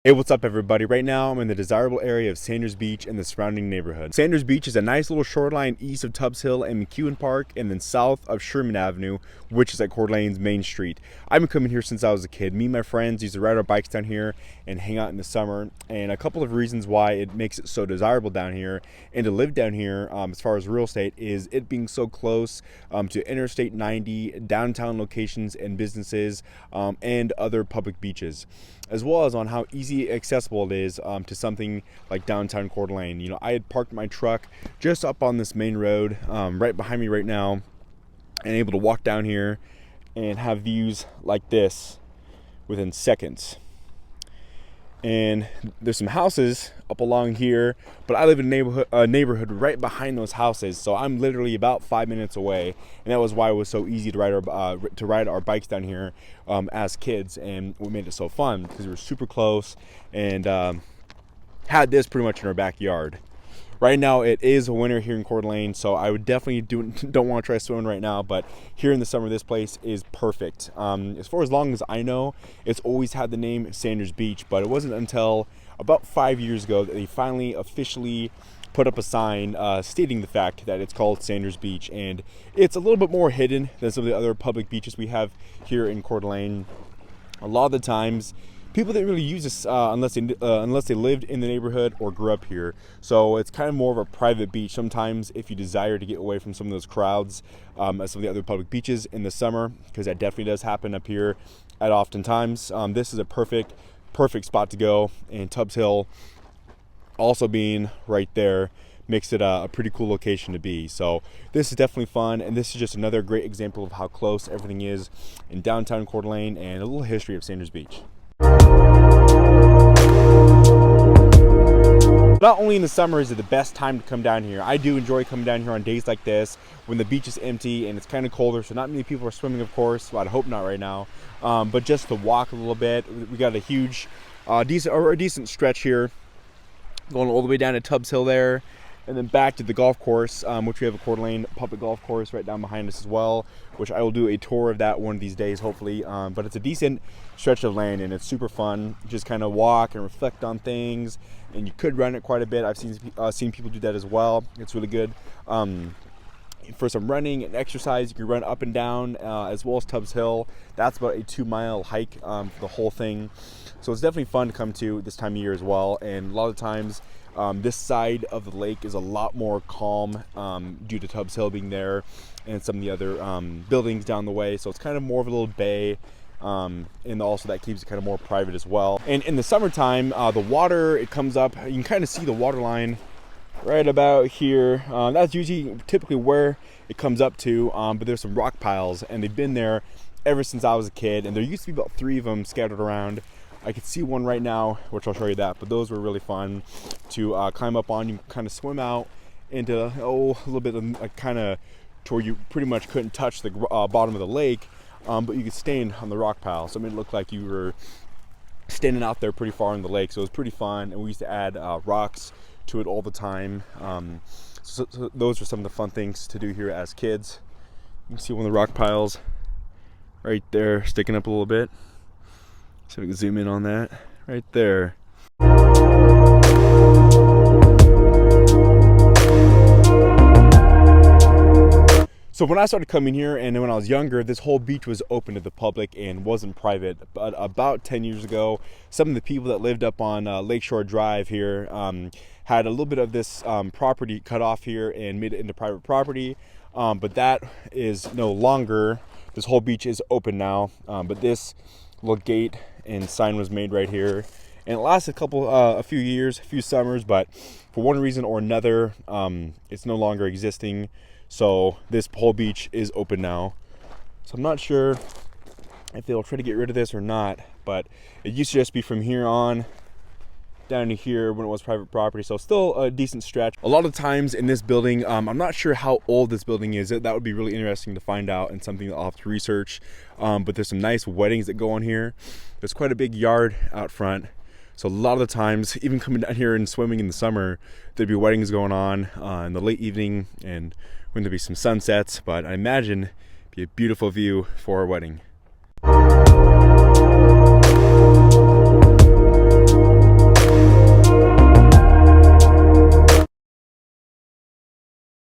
Hey, what's up everybody? Right now I'm in the desirable area of Sanders Beach and the surrounding neighborhood. Sanders Beach is a nice little shoreline east of Tubbs Hill and McEwen Park, and then south of Sherman Avenue, which is at Coeur d'Alene's Main Street. I've been coming here since I was a kid. Me and my friends used to ride our bikes down here and hang out in the summer, and a couple of reasons why it makes it so desirable down here and to live down here as far as real estate is it being so close to Interstate 90, downtown locations and businesses, and other public beaches, as well as on how easy accessible it is to something like downtown Coeur d'Alene. You know, I had parked my truck just up on this main road right behind me right now, and able to walk down here and have views like this within seconds. And there's some houses up along here, but I live in a neighborhood right behind those houses, so I'm literally about 5 minutes away. And that was why it was so easy to ride our bikes down here as kids, and what made it so fun because we were super close and had this pretty much in our backyard. Right now it is winter here in Coeur d'Alene, so I would definitely don't want to try swimming right now, but here in the summer this place is perfect. As far as long as I know, it's always had the name Sanders Beach, but it wasn't until about 5 years ago that they finally officially put up a sign stating the fact that it's called Sanders Beach, and it's a little bit more hidden than some of the other public beaches we have here in Coeur d'Alene. A lot of the times people didn't really use this unless they lived in the neighborhood or grew up here. So it's kind of more of a private beach sometimes if you desire to get away from some of those crowds at some of the other public beaches in the summer, because that definitely does happen up here at oftentimes. This is a perfect spot to go, and Tubbs Hill also being right there makes it a pretty cool location to be. So this is definitely fun, and this is just another great example of how close everything is in downtown Coeur d'Alene and a little history of Sanders Beach. Not only in the summer is it the best time to come down here, I do enjoy coming down here on days like this when the beach is empty and it's kind of colder, so not many people are swimming, of course. Well, I hope not right now, but just to walk a little bit. We got a huge decent stretch here going all the way down to Tubbs Hill there, and then back to the golf course, which we have a Coeur d'Alene public golf course right down behind us as well, which I will do a tour of that one of these days, hopefully. But it's a decent stretch of land, and it's super fun. Just kind of walk and reflect on things, and you could run it quite a bit. I've seen people do that as well. It's really good. For some running and exercise, you can run up and down as well as Tubbs Hill. That's about a 2-mile hike for the whole thing. So it's definitely fun to come to this time of year as well. And a lot of times, this side of the lake is a lot more calm due to Tubbs Hill being there and some of the other buildings down the way. So it's kind of more of a little bay, and also that keeps it kind of more private as well. And in the summertime, the water, it comes up. You can kind of see the water line right about here. That's typically where it comes up to, but there's some rock piles, and they've been there ever since I was a kid, and there used to be about 3 of them scattered around. I can see one right now, which I'll show you that, but those were really fun to climb up on. You kind of swim out into a little bit of kind of to where you pretty much couldn't touch the bottom of the lake, but you could stand on the rock pile, so it made it look like you were standing out there pretty far in the lake. So it was pretty fun, and we used to add rocks to it all the time. So those are some of the fun things to do here as kids. You can see one of the rock piles right there sticking up a little bit. So we can zoom in on that right there. So when I started coming here, and when I was younger, this whole beach was open to the public and wasn't private. But about 10 years ago, some of the people that lived up on Lakeshore Drive here had a little bit of this property cut off here and made it into private property. But that is no longer. This whole beach is open now. But this little gate and sign was made right here, and it lasted a few years, a few summers, but for one reason or another, it's no longer existing. So this whole beach is open now. So I'm not sure if they'll try to get rid of this or not, but it used to just be from here on down to here when it was private property. So still a decent stretch. A lot of times in this building, I'm not sure how old this building is. That would be really interesting to find out, and something that I'll have to research. But there's some nice weddings that go on here. There's quite a big yard out front. So a lot of the times, even coming down here and swimming in the summer, there'd be weddings going on in the late evening, and when there'd be some sunsets. But I imagine it'd be a beautiful view for a wedding.